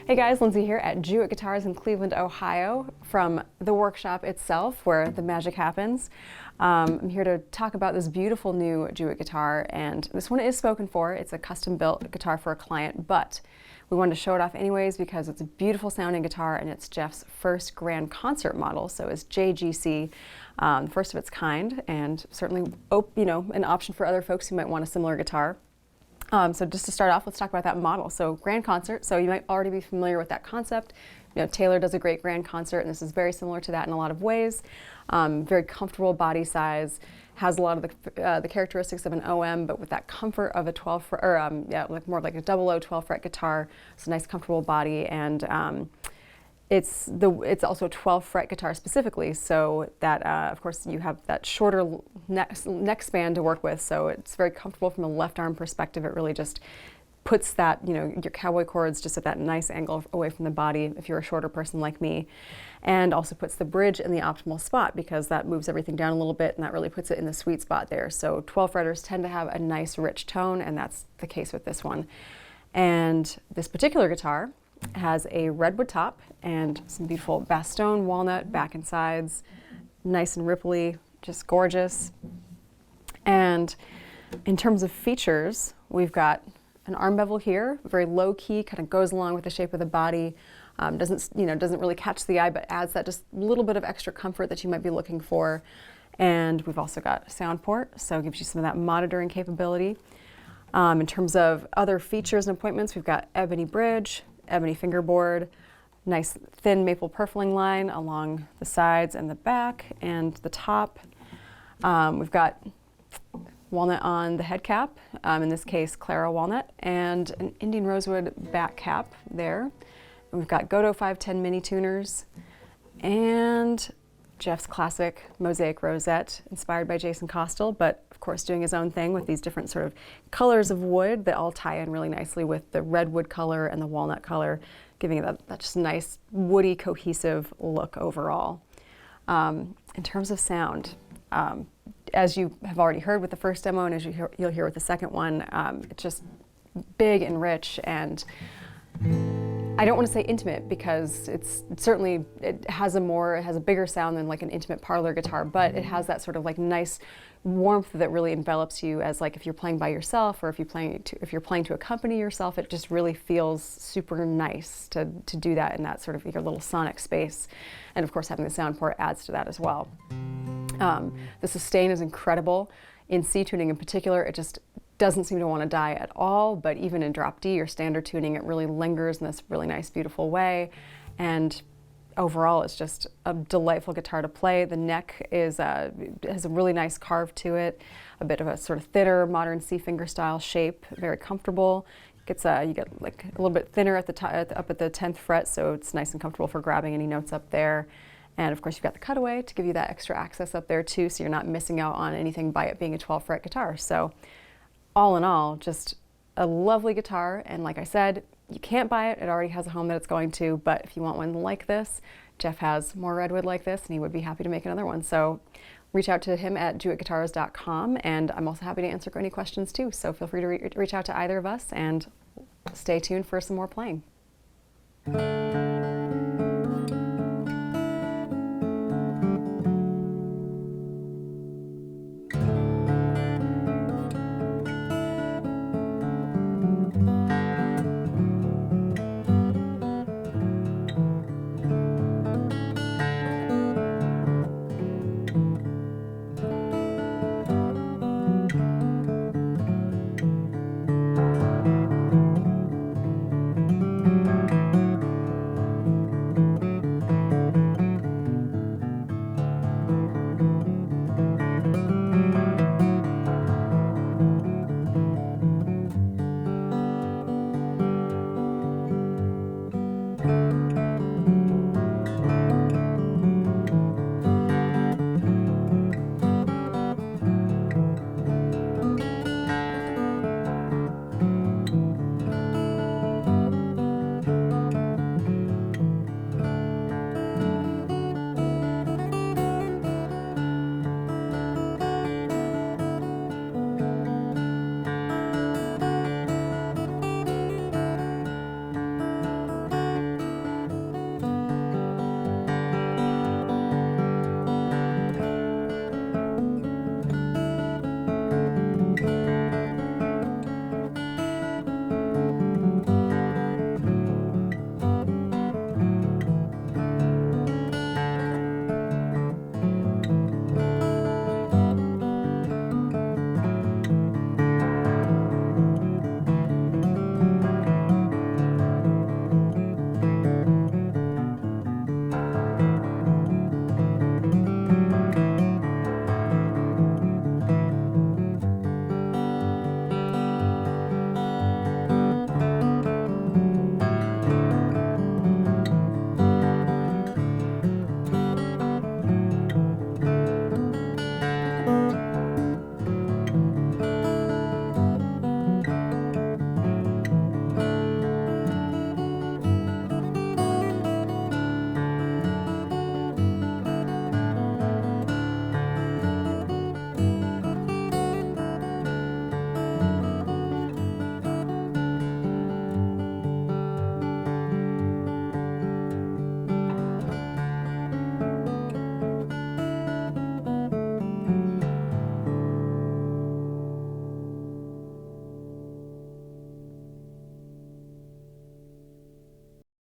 Hey guys, Lindsay here at Jewitt Guitars in Cleveland, Ohio, from the workshop itself where the magic happens. I'm here to talk about this beautiful new Jewitt guitar, and this one is spoken for. It's a custom-built guitar for a client, but we wanted to show it off anyways because it's a beautiful sounding guitar and it's Jeff's first grand concert model, so it's JGC, first of its kind, and certainly an option for other folks who might want a similar guitar. So just to start off, let's talk about that model. So grand concert, so you might already be familiar with that concept. You know, Taylor does a great grand concert, and this is very similar to that in a lot of ways. Very comfortable body size, has a lot of the characteristics of an OM, but with that comfort of a 12 fret, or like more like a 00 12 fret guitar. It's a nice comfortable body, and it's also a 12 fret guitar specifically, so that of course you have that shorter neck span to work with, so it's very comfortable from a left arm perspective. It really just puts that, your cowboy chords just at that nice angle away from the body if you're a shorter person like me, and also puts the bridge in the optimal spot because that moves everything down a little bit and that really puts it in the sweet spot there. So 12 fretters tend to have a nice rich tone, and that's the case with this one. And this particular guitar has a Redwood top and some beautiful Bastogne walnut back and sides, nice and ripply, just gorgeous. And in terms of features, we've got an arm bevel here, very low key, kind of goes along with the shape of the body. Doesn't really catch the eye, but adds that just little bit of extra comfort that you might be looking for. And we've also got a sound port, so it gives you some of that monitoring capability. In terms of other features and appointments, we've got ebony bridge, ebony fingerboard, nice thin maple purfling line along the sides and the back and the top. We've got walnut on the head cap, in this case Clara walnut, and an Indian rosewood back cap there. And we've got Godot 510 mini tuners and Jeff's classic mosaic rosette inspired by Jason Costel, but of course doing his own thing with these different sort of colors of wood that all tie in really nicely with the redwood color and the walnut color, giving it that just nice woody cohesive look overall. In terms of sound, as you have already heard with the first demo and as you'll hear with the second one, it's just big and rich, and I don't want to say intimate because it has a bigger sound than like an intimate parlor guitar, but it has that sort of like nice warmth that really envelops you as like if you're playing by yourself or if you're playing to accompany yourself. It just really feels super nice to do that in that sort of your little sonic space, and of course having the sound port adds to that as well. The sustain is incredible. In C tuning in particular, it just doesn't seem to want to die at all, but even in drop D or standard tuning, it really lingers in this really nice, beautiful way. And overall, it's just a delightful guitar to play. The neck has a really nice carve to it, a bit of a sort of thinner, modern C finger style shape, very comfortable. You get like a little bit thinner at the up at the 10th fret, so it's nice and comfortable for grabbing any notes up there. And of course you've got the cutaway to give you that extra access up there too, so you're not missing out on anything by it being a 12 fret guitar. So all in all, just a lovely guitar, and like I said, you can't buy it. It already has a home that it's going to, but if you want one like this, Jeff has more redwood like this, and he would be happy to make another one. So reach out to him at jewittguitars.com, and I'm also happy to answer any questions too, so feel free to reach out to either of us, and stay tuned for some more playing.